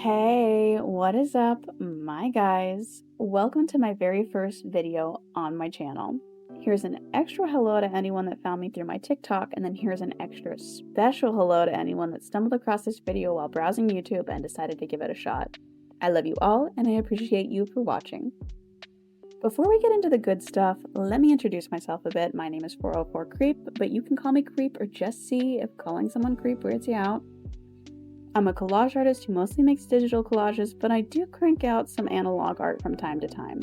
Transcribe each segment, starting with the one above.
Hey, what is up, my guys? Welcome to my very first video on my channel. Here's an extra hello to anyone that found me through my TikTok, and then here's an extra special hello to anyone that stumbled across this video while browsing YouTube and decided to give it a shot. I love you all, and I appreciate you for watching. Before we get into the good stuff, let me introduce myself a bit. My name is 404 Creep, but you can call me Creep or just see if calling someone Creep weirds you out. I'm a collage artist who mostly makes digital collages, but I do crank out some analog art from time to time.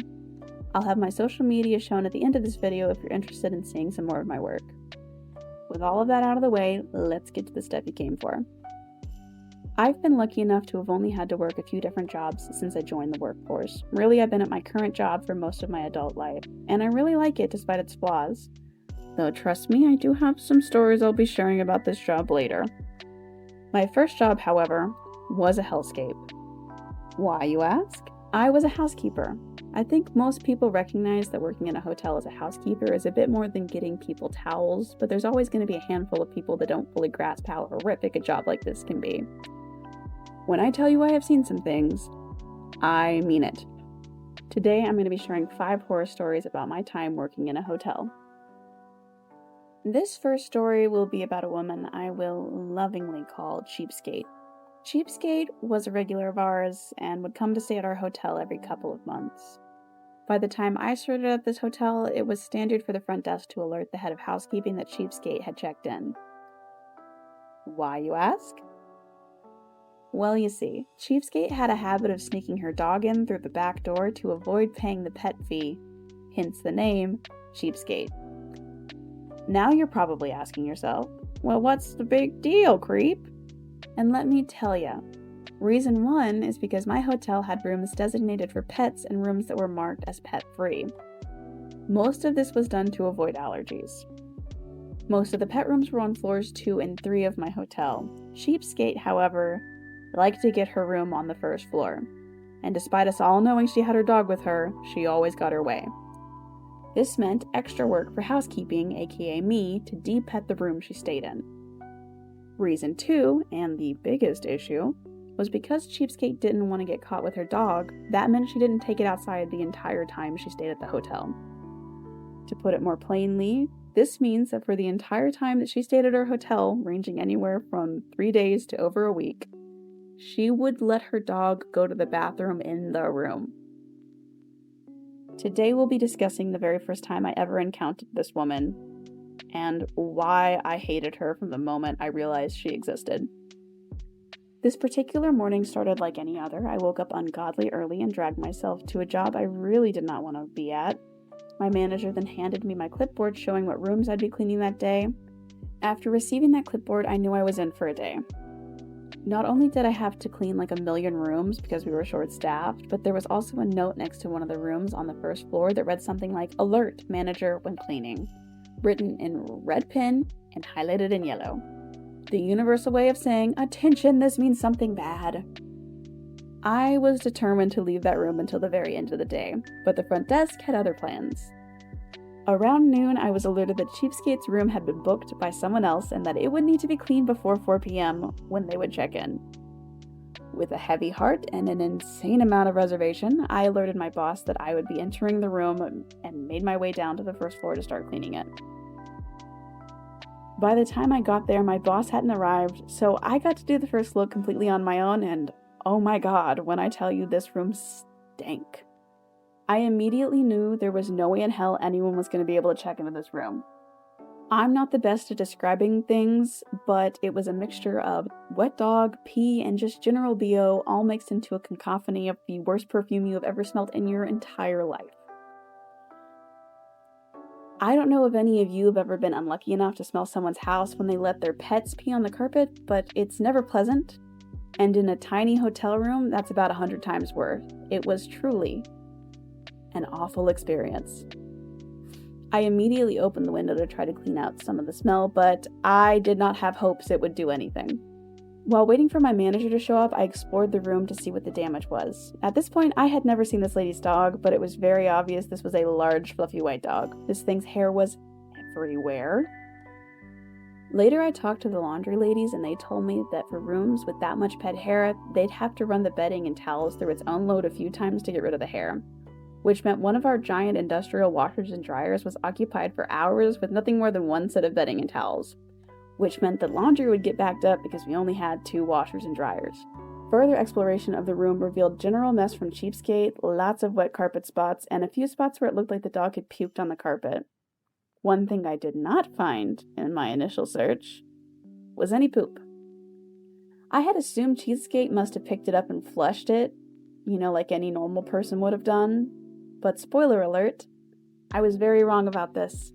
I'll have my social media shown at the end of this video if you're interested in seeing some more of my work. With all of that out of the way, let's get to the stuff you came for. I've been lucky enough to have only had to work a few different jobs since I joined the workforce. Really, I've been at my current job for most of my adult life, and I really like it despite its flaws. Though trust me, I do have some stories I'll be sharing about this job later. My first job, however, was a hellscape. Why, you ask? I was a housekeeper. I think most people recognize that working in a hotel as a housekeeper is a bit more than getting people towels, but there's always going to be a handful of people that don't fully grasp how horrific a job like this can be. When I tell you I have seen some things, I mean it. Today I'm going to be sharing 5 horror stories about my time working in a hotel. This first story will be about a woman I will lovingly call Cheapskate. Cheapskate was a regular of ours and would come to stay at our hotel every couple of months. By the time I started at this hotel, it was standard for the front desk to alert the head of housekeeping that Cheapskate had checked in. Why, you ask? Well, you see, Cheapskate had a habit of sneaking her dog in through the back door to avoid paying the pet fee, hence the name, Cheapskate. Now you're probably asking yourself, well, what's the big deal, Creep? And let me tell ya. Reason 1 is because my hotel had rooms designated for pets and rooms that were marked as pet-free. Most of this was done to avoid allergies. Most of the pet rooms were on floors 2 and 3 of my hotel. Cheapskate, however, liked to get her room on the first floor. And despite us all knowing she had her dog with her, she always got her way. This meant extra work for housekeeping, aka me, to de-pet the room she stayed in. Reason 2, and the biggest issue, was because Cheapskate didn't want to get caught with her dog, that meant she didn't take it outside the entire time she stayed at the hotel. To put it more plainly, this means that for the entire time that she stayed at her hotel, ranging anywhere from 3 days to over a week, she would let her dog go to the bathroom in the room. Today we'll be discussing the very first time I ever encountered this woman, and why I hated her from the moment I realized she existed. This particular morning started like any other. I woke up ungodly early and dragged myself to a job I really did not want to be at. My manager then handed me my clipboard showing what rooms I'd be cleaning that day. After receiving that clipboard, I knew I was in for a day. Not only did I have to clean like a million rooms because we were short-staffed, but there was also a note next to one of the rooms on the first floor that read something like, "Alert, manager when cleaning," written in red pen and highlighted in yellow. The universal way of saying, attention, this means something bad. I was determined to leave that room until the very end of the day, but the front desk had other plans. Around noon, I was alerted that Cheapskate's room had been booked by someone else and that it would need to be cleaned before 4 p.m. when they would check in. With a heavy heart and an insane amount of reservation, I alerted my boss that I would be entering the room and made my way down to the first floor to start cleaning it. By the time I got there, my boss hadn't arrived, so I got to do the first look completely on my own, and oh my god, when I tell you this room stank. I immediately knew there was no way in hell anyone was going to be able to check into this room. I'm not the best at describing things, but it was a mixture of wet dog, pee, and just general BO all mixed into a cacophony of the worst perfume you have ever smelled in your entire life. I don't know if any of you have ever been unlucky enough to smell someone's house when they let their pets pee on the carpet, but it's never pleasant. And in a tiny hotel room, that's about 100 times worse. It was truly an awful experience. I immediately opened the window to try to clean out some of the smell, but I did not have hopes it would do anything. While waiting for my manager to show up, I explored the room to see what the damage was. At this point, I had never seen this lady's dog, but it was very obvious this was a large, fluffy white dog. This thing's hair was everywhere. Later, I talked to the laundry ladies and they told me that for rooms with that much pet hair, they'd have to run the bedding and towels through its own load a few times to get rid of the hair, which meant one of our giant industrial washers and dryers was occupied for hours with nothing more than one set of bedding and towels, which meant that laundry would get backed up because we only had 2 washers and dryers. Further exploration of the room revealed general mess from cheapskate, lots of wet carpet spots, and a few spots where it looked like the dog had puked on the carpet. One thing I did not find in my initial search was any poop. I had assumed cheapskate must have picked it up and flushed it, like any normal person would have done, but spoiler alert, I was very wrong about this.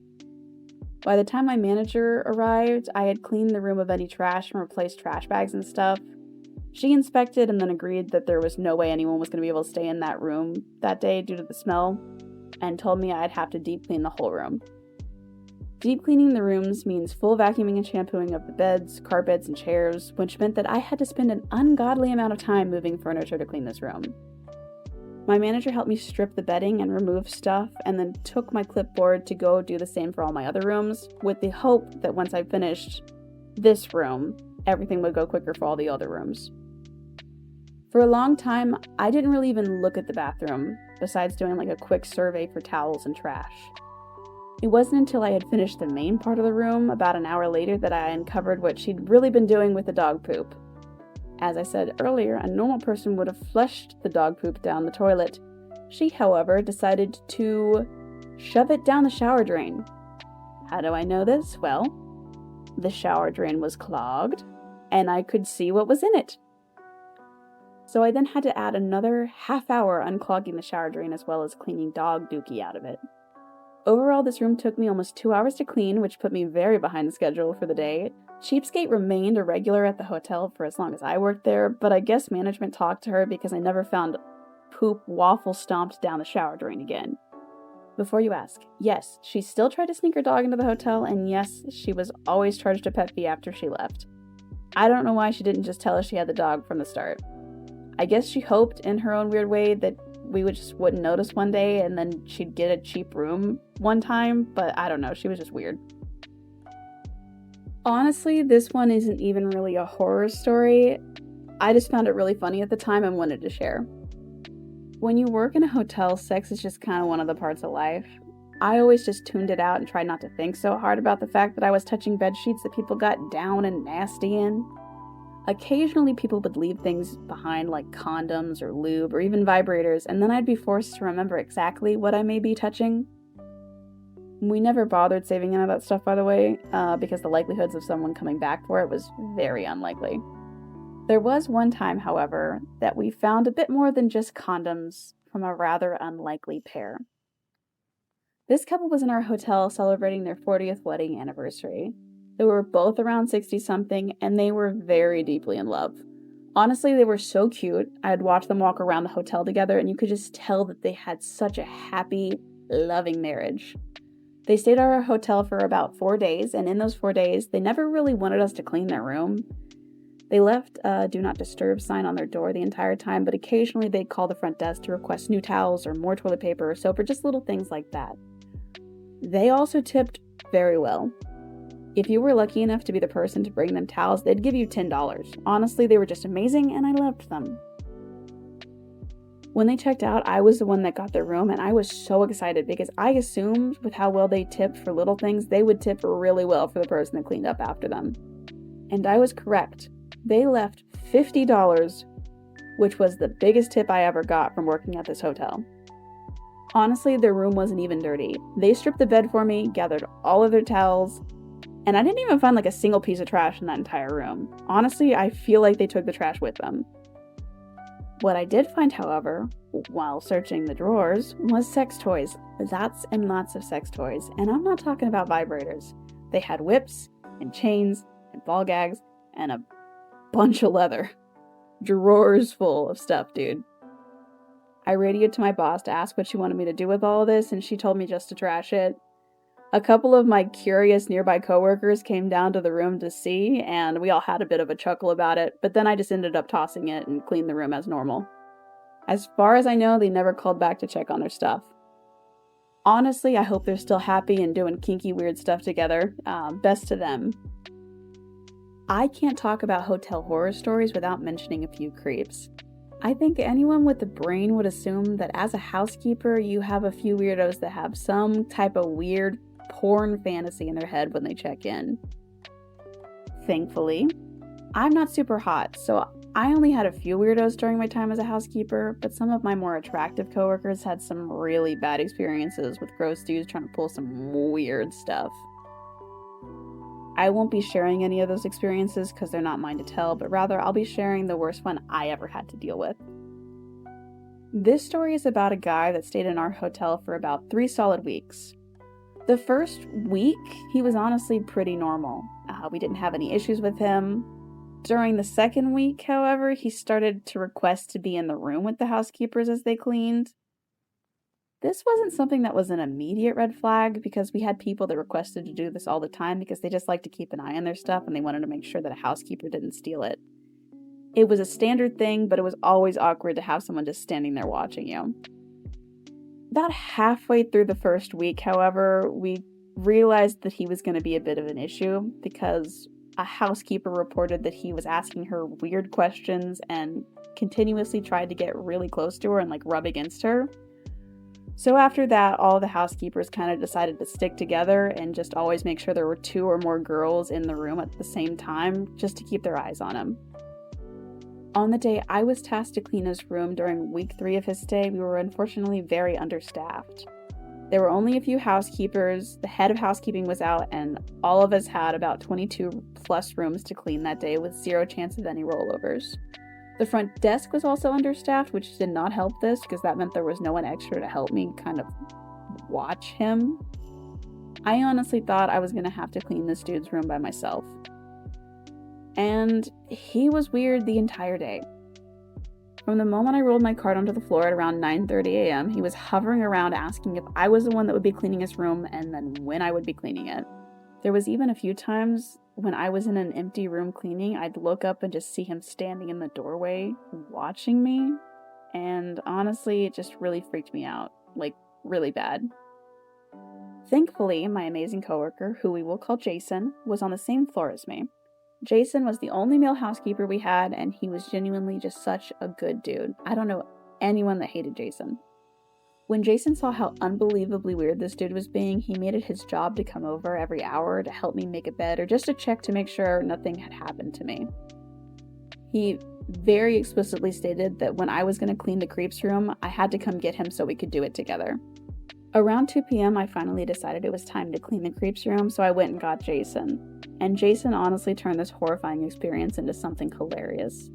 By the time my manager arrived, I had cleaned the room of any trash and replaced trash bags and stuff. She inspected and then agreed that there was no way anyone was going to be able to stay in that room that day due to the smell, and told me I'd have to deep clean the whole room. Deep cleaning the rooms means full vacuuming and shampooing of the beds, carpets, and chairs, which meant that I had to spend an ungodly amount of time moving furniture to clean this room. My manager helped me strip the bedding and remove stuff, and then took my clipboard to go do the same for all my other rooms, with the hope that once I finished this room, everything would go quicker for all the other rooms. For a long time, I didn't really even look at the bathroom, besides doing like a quick survey for towels and trash. It wasn't until I had finished the main part of the room about an hour later that I uncovered what she'd really been doing with the dog poop. As I said earlier, a normal person would have flushed the dog poop down the toilet. She, however, decided to shove it down the shower drain. How do I know this? Well, the shower drain was clogged, and I could see what was in it. So I then had to add another half hour unclogging the shower drain as well as cleaning dog dookie out of it. Overall, this room took me almost 2 hours to clean, which put me very behind the schedule for the day. Cheapskate remained a regular at the hotel for as long as I worked there, but I guess management talked to her because I never found poop waffle stomped down the shower drain again. Before you ask, yes, she still tried to sneak her dog into the hotel, and yes, she was always charged a pet fee after she left. I don't know why she didn't just tell us she had the dog from the start. I guess she hoped in her own weird way that we wouldn't notice one day and then she'd get a cheap room one time, but I don't know, she was just weird. Honestly, this one isn't even really a horror story. I just found it really funny at the time and wanted to share. When you work in a hotel, sex is just kind of one of the parts of life. I always just tuned it out and tried not to think so hard about the fact that I was touching bed sheets that people got down and nasty in. Occasionally people would leave things behind like condoms or lube or even vibrators, and then I'd be forced to remember exactly what I may be touching. We never bothered saving any of that stuff, by the way, because the likelihoods of someone coming back for it was very unlikely. There was one time, however, that we found a bit more than just condoms from a rather unlikely pair. This couple was in our hotel celebrating their 40th wedding anniversary. They were both around 60-something, and they were very deeply in love. Honestly, they were so cute. I had watched them walk around the hotel together, and you could just tell that they had such a happy, loving marriage. They stayed at our hotel for about 4 days, and in those 4 days, they never really wanted us to clean their room. They left a do not disturb sign on their door the entire time, but occasionally they'd call the front desk to request new towels or more toilet paper or soap or just little things like that. They also tipped very well. If you were lucky enough to be the person to bring them towels, they'd give you $10. Honestly, they were just amazing, and I loved them. When they checked out, I was the one that got their room, and I was so excited because I assumed with how well they tipped for little things, they would tip really well for the person that cleaned up after them. And I was correct. They left $50, which was the biggest tip I ever got from working at this hotel. Honestly, their room wasn't even dirty. They stripped the bed for me, gathered all of their towels, and I didn't even find like a single piece of trash in that entire room. Honestly, I feel like they took the trash with them. What I did find, however, while searching the drawers, was sex toys. Lots and lots of sex toys. And I'm not talking about vibrators. They had whips, and chains, and ball gags, and a bunch of leather. Drawers full of stuff, dude. I radioed to my boss to ask what she wanted me to do with all of this, and she told me just to trash it. A couple of my curious nearby coworkers came down to the room to see, and we all had a bit of a chuckle about it, but then I just ended up tossing it and cleaned the room as normal. As far as I know, they never called back to check on their stuff. Honestly, I hope they're still happy and doing kinky weird stuff together. Best to them. I can't talk about hotel horror stories without mentioning a few creeps. I think anyone with a brain would assume that as a housekeeper, you have a few weirdos that have some type of weird porn fantasy in their head when they check in. Thankfully, I'm not super hot, so I only had a few weirdos during my time as a housekeeper, but some of my more attractive coworkers had some really bad experiences with gross dudes trying to pull some weird stuff. I won't be sharing any of those experiences because they're not mine to tell, but rather I'll be sharing the worst one I ever had to deal with. This story is about a guy that stayed in our hotel for about 3 solid weeks. The first week, he was honestly pretty normal. We didn't have any issues with him. During the second week, however, he started to request to be in the room with the housekeepers as they cleaned. This wasn't something that was an immediate red flag because we had people that requested to do this all the time because they just like to keep an eye on their stuff and they wanted to make sure that a housekeeper didn't steal it. It was a standard thing, but it was always awkward to have someone just standing there watching you. About halfway through the first week, however, we realized that he was going to be a bit of an issue because a housekeeper reported that he was asking her weird questions and continuously tried to get really close to her and rub against her. So after that, all the housekeepers kind of decided to stick together and just always make sure there were 2 or more girls in the room at the same time just to keep their eyes on him. On the day I was tasked to clean his room during week 3 of his stay, we were unfortunately very understaffed. There were only a few housekeepers, the head of housekeeping was out, and all of us had about 22 plus rooms to clean that day with 0 chance of any rollovers. The front desk was also understaffed, which did not help this because that meant there was no one extra to help me kind of watch him. I honestly thought I was going to have to clean this dude's room by myself. And he was weird the entire day. From the moment I rolled my cart onto the floor at around 9:30 a.m., he was hovering around asking if I was the one that would be cleaning his room and then when I would be cleaning it. There was even a few times when I was in an empty room cleaning, I'd look up and just see him standing in the doorway watching me. And honestly, it just really freaked me out. Really bad. Thankfully, my amazing coworker, who we will call Jason, was on the same floor as me. Jason was the only male housekeeper we had, and he was genuinely just such a good dude. I don't know anyone that hated Jason. When Jason saw how unbelievably weird this dude was being, he made it his job to come over every hour to help me make a bed or just to check to make sure nothing had happened to me. He very explicitly stated that when I was going to clean the creeps room, I had to come get him so we could do it together. Around 2 p.m., I finally decided it was time to clean the creeps room, so I went and got Jason. And Jason honestly turned this horrifying experience into something hilarious.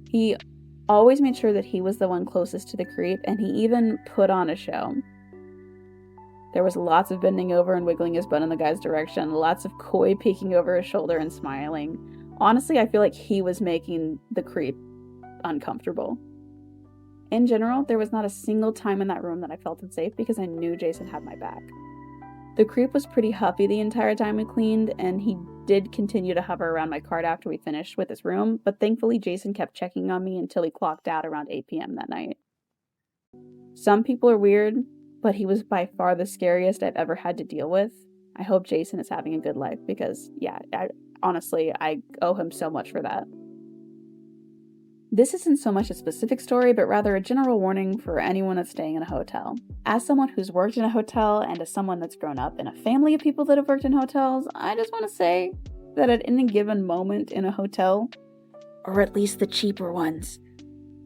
He always made sure that he was the one closest to the creep, and he even put on a show. There was lots of bending over and wiggling his butt in the guy's direction, lots of coy peeking over his shoulder and smiling. Honestly, I feel like he was making the creep uncomfortable. In general, there was not a single time in that room that I felt unsafe because I knew Jason had my back. The creep was pretty huffy the entire time we cleaned, and he did continue to hover around my cart after we finished with his room, but thankfully Jason kept checking on me until he clocked out around 8 p.m. that night. Some people are weird, but he was by far the scariest I've ever had to deal with. I hope Jason is having a good life because, honestly, I owe him so much for that. This isn't so much a specific story, but rather a general warning for anyone that's staying in a hotel. As someone who's worked in a hotel and as someone that's grown up in a family of people that have worked in hotels, I just want to say that at any given moment in a hotel, or at least the cheaper ones,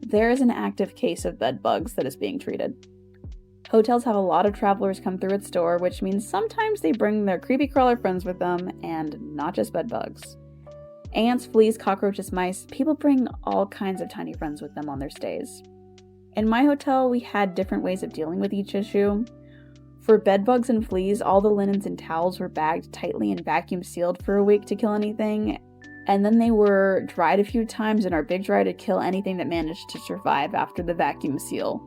there is an active case of bed bugs that is being treated. Hotels have a lot of travelers come through its door, which means sometimes they bring their creepy crawler friends with them, and not just bed bugs. Ants, fleas, cockroaches, mice, people bring all kinds of tiny friends with them on their stays. In my hotel, we had different ways of dealing with each issue. For bed bugs and fleas, all the linens and towels were bagged tightly and vacuum sealed for a week to kill anything, and then they were dried a few times in our big dryer to kill anything that managed to survive after the vacuum seal.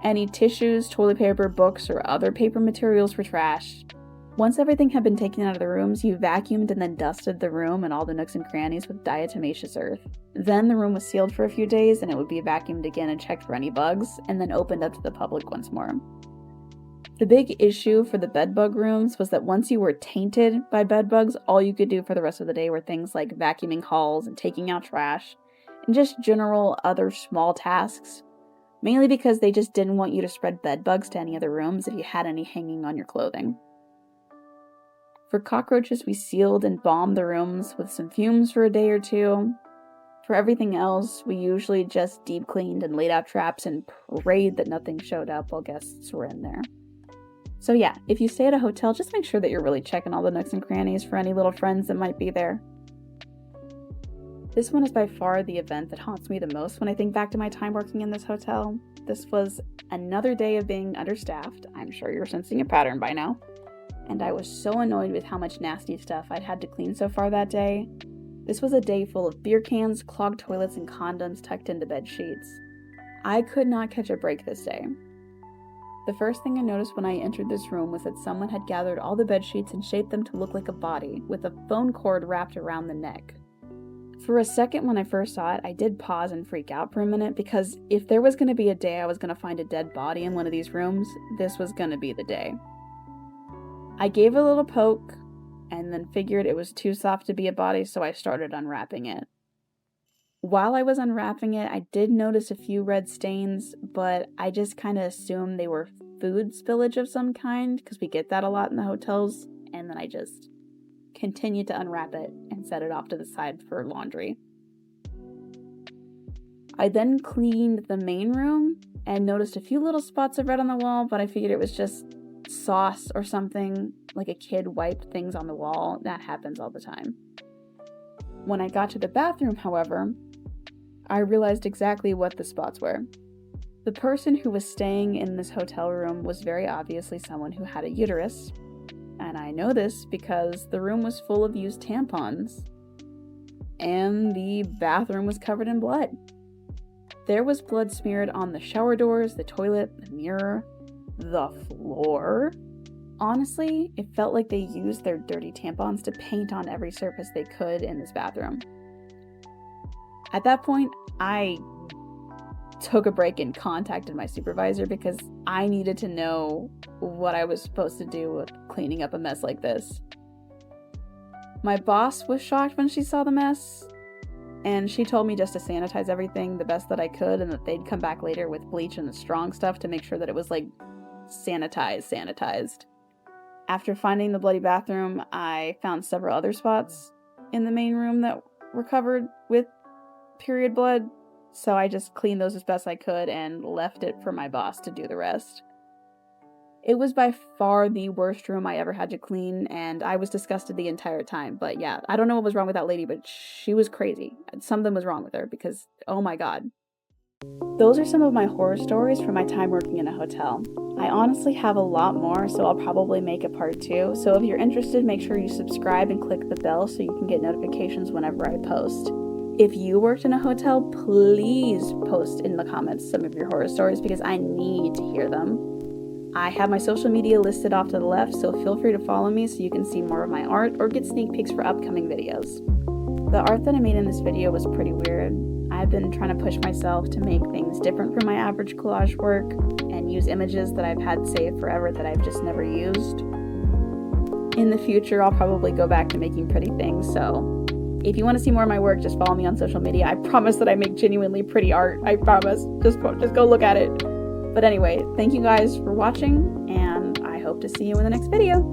Any tissues, toilet paper, books, or other paper materials were trashed. Once everything had been taken out of the rooms, you vacuumed and then dusted the room and all the nooks and crannies with diatomaceous earth. Then the room was sealed for a few days and it would be vacuumed again and checked for any bugs, and then opened up to the public once more. The big issue for the bedbug rooms was that once you were tainted by bedbugs, all you could do for the rest of the day were things like vacuuming halls and taking out trash, and just general other small tasks, mainly because they just didn't want you to spread bedbugs to any other rooms if you had any hanging on your clothing. For cockroaches, we sealed and bombed the rooms with some fumes for a day or two. For everything else, we usually just deep cleaned and laid out traps and prayed that nothing showed up while guests were in there. So yeah, if you stay at a hotel, just make sure that you're really checking all the nooks and crannies for any little friends that might be there. This one is by far the event that haunts me the most when I think back to my time working in this hotel. This was another day of being understaffed. I'm sure you're sensing a pattern by now. And I was so annoyed with how much nasty stuff I'd had to clean so far that day. This was a day full of beer cans, clogged toilets, and condoms tucked into bed sheets. I could not catch a break this day. The first thing I noticed when I entered this room was that someone had gathered all the bed sheets and shaped them to look like a body, with a phone cord wrapped around the neck. For a second when I first saw it, I did pause and freak out for a minute, because if there was going to be a day I was going to find a dead body in one of these rooms, this was going to be the day. I gave a little poke, and then figured it was too soft to be a body, so I started unwrapping it. While I was unwrapping it, I did notice a few red stains, but I just kind of assumed they were food spillage of some kind, because we get that a lot in the hotels, and then I just continued to unwrap it and set it off to the side for laundry. I then cleaned the main room and noticed a few little spots of red on the wall, but I figured it was just sauce or something, like a kid wiped things on the wall. That happens all the time. When I got to the bathroom, however, I realized exactly what the spots were. The person who was staying in this hotel room was very obviously someone who had a uterus, and I know this because the room was full of used tampons, and the bathroom was covered in blood. There was blood smeared on the shower doors, the toilet, the mirror, the floor. Honestly, it felt like they used their dirty tampons to paint on every surface they could in this bathroom. At that point, I took a break and contacted my supervisor because I needed to know what I was supposed to do with cleaning up a mess like this. My boss was shocked when she saw the mess, and she told me just to sanitize everything the best that I could, and that they'd come back later with bleach and the strong stuff to make sure that it was like sanitized. After finding the bloody bathroom, I found several other spots in the main room that were covered with period blood, so I just cleaned those as best I could and left it for my boss to do the rest. It was by far the worst room I ever had to clean, and I was disgusted the entire time. But yeah, I don't know what was wrong with that lady, but she was crazy. Something was wrong with her because, oh my god. Those are some of my horror stories from my time working in a hotel. I honestly have a lot more, so I'll probably make a part 2. So if you're interested, make sure you subscribe and click the bell so you can get notifications whenever I post. If you worked in a hotel, please post in the comments some of your horror stories because I need to hear them. I have my social media listed off to the left, so feel free to follow me so you can see more of my art or get sneak peeks for upcoming videos. The art that I made in this video was pretty weird. I've been trying to push myself to make things different from my average collage work and use images that I've had saved forever that I've just never used. In the future, I'll probably go back to making pretty things, so if you want to see more of my work, just follow me on social media. I promise that I make genuinely pretty art. I promise. Just go look at it. But anyway, thank you guys for watching, and I hope to see you in the next video.